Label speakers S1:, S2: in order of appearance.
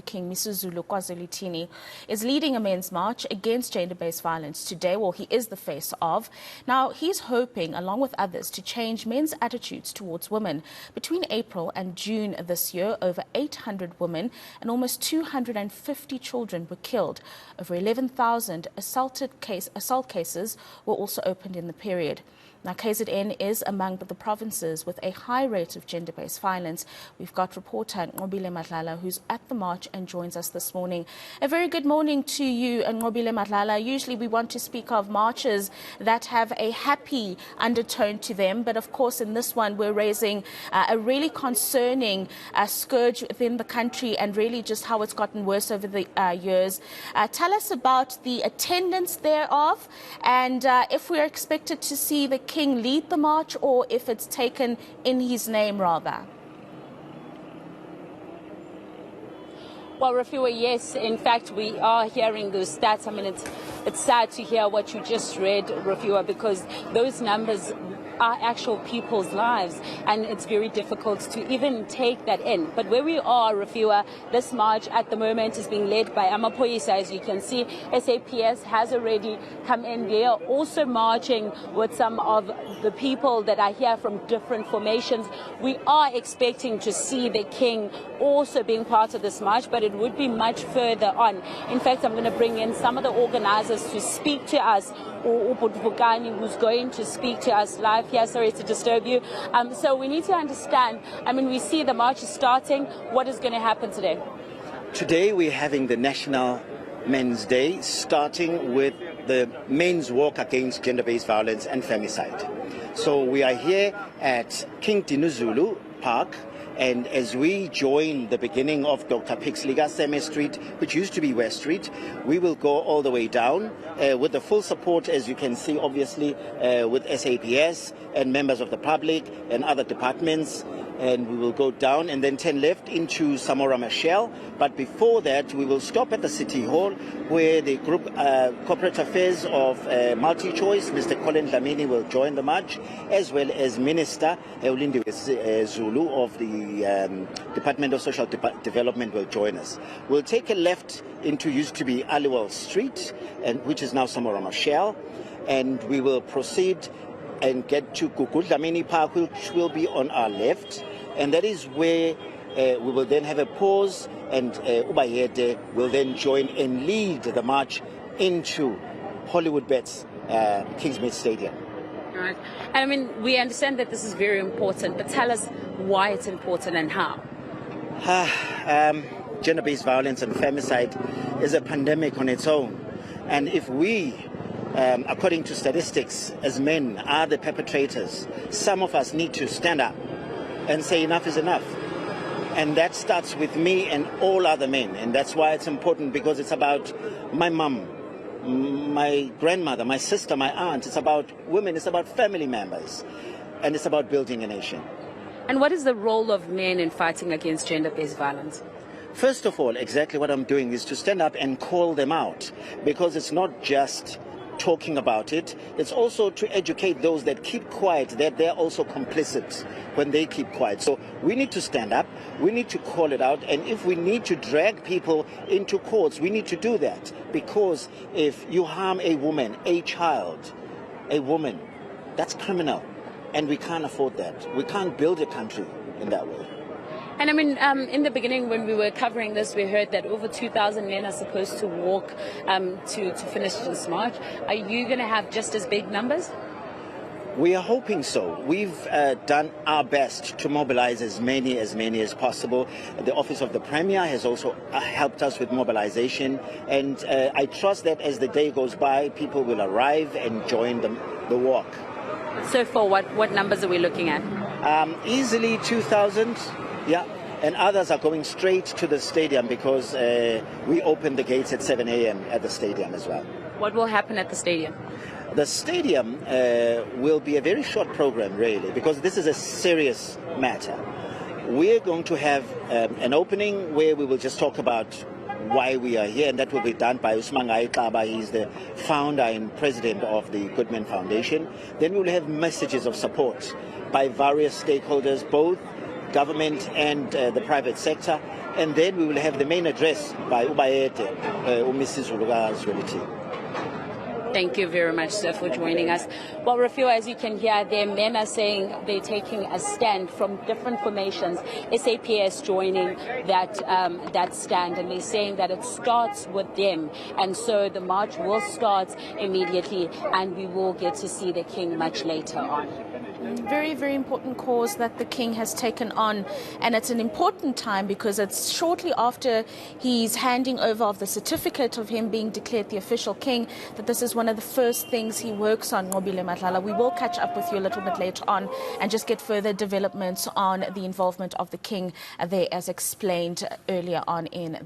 S1: King Misuzulu KwaZulu-Natal is leading a men's march against gender-based violence today. Well, he is the face of. Now, he's hoping, along with others, to change men's attitudes towards women. Between April and June this year, over 800 women and almost 250 children were killed. Over 11,000 assault cases were also opened in the period. Now, KZN is among the provinces with a high rate of gender-based violence. We've got reporter Nqobile Madlala, who's at the march and joins us this morning. A very good morning to you, Nqobile Madlala. Usually we want to speak of marches that have a happy undertone to them, but of course in this one we're raising a really concerning scourge within the country and really just how it's gotten worse over the years. Tell us about the attendance thereof and if we're expected to see the King lead the march or if it's taken in his name rather.
S2: Well, Rafiwa, yes, in fact, we are hearing those stats. I mean, it's sad to hear what you just read, Rafiwa, because those numbers are actual people's lives, and it's very difficult to even take that in. But where we are, Rafiwa, this march at the moment is being led by Amapoyisa. As you can see, SAPS has already come in. They are also marching with some of the people that are here from different formations. We are expecting to see the King also being part of this march, but it would be much further on. In fact, I'm going to bring in some of the organizers to speak to us, who's going to speak to us live here. Sorry to disturb you. So we need to understand, I mean, we see the march is starting. What is going to happen today?
S3: Today we're having the National Men's Day, starting with the Men's Walk Against Gender-Based Violence and Femicide. So we are here at King Dinuzulu Park, and as we join the beginning of Dr. Pixliga Seme Street, which used to be West Street, we will go all the way down with the full support, as you can see, obviously, with SAPS and members of the public and other departments. And we will go down and then turn left into Samora Machel. But before that, we will stop at the City Hall, where the Group Corporate Affairs of Multi-Choice, Mr. Colin Dlamini, will join the march, as well as Minister Eulindi Zulu of the Department of Social Development will join us. We'll take a left into used to be Aliwal Street, which is now Samora Machel, and we will proceed and get to Dlamini Park, which will be on our left, and that is where we will then have a pause, and Ubayede will then join and lead the march into Hollywood Bets Kingsmead Stadium.
S2: All right. And I mean, we understand that this is very important, but tell us why it's important and how.
S3: Gender-based violence and femicide is a pandemic on its own, and if we according to statistics, as men are the perpetrators, some of us need to stand up and say enough is enough. And that starts with me and all other men. And that's why it's important, because it's about my mum, my grandmother, my sister, my aunt. It's about women, it's about family members, and it's about building a nation.
S2: And what is the role of men in fighting against gender-based violence?
S3: First of all, exactly what I'm doing is to stand up and call them out, because it's not just talking about it, it's also to educate those that keep quiet that they're also complicit when they keep quiet. So we need to stand up, we need to call it out, and if we need to drag people into courts, we need to do that, because if you harm a woman, a child, a woman, that's criminal, and we can't afford that. We can't build a country in that way.
S2: And I mean, in the beginning, when we were covering this, we heard that over 2,000 men are supposed to walk to finish this march. Are you going to have just as big numbers?
S3: We are hoping so. We've done our best to mobilize as many as possible. The Office of the Premier has also helped us with mobilization, and I trust that as the day goes by, people will arrive and join the walk.
S2: So for what numbers are we looking at?
S3: Easily 2,000. Yeah, and others are going straight to the stadium, because we open the gates at 7 a.m. at the stadium as well.
S2: What will happen at the stadium?
S3: The stadium will be a very short program, really, because this is a serious matter. We're going to have an opening where we will just talk about why we are here, and that will be done by Usman Kaba. He's the founder and president of the Goodman Foundation. Then we will have messages of support by various stakeholders, both government and the private sector, and then we will have the main address by Ubayete, Mrs. Zwelithini.
S2: Thank you very much, sir, for joining us. Well, Rafiwa, as you can hear, their men are saying they're taking a stand from different formations. SAPS joining that stand, and they're saying that it starts with them. And so the march will start immediately, and we will get to see the king much later on.
S1: Very, very important cause that the king has taken on, and it's an important time because it's shortly after he's handing over of the certificate of him being declared the official king that this is one of the first things he works on. Nqobile Madlala, we will catch up with you a little bit later on and just get further developments on the involvement of the king there as explained earlier on in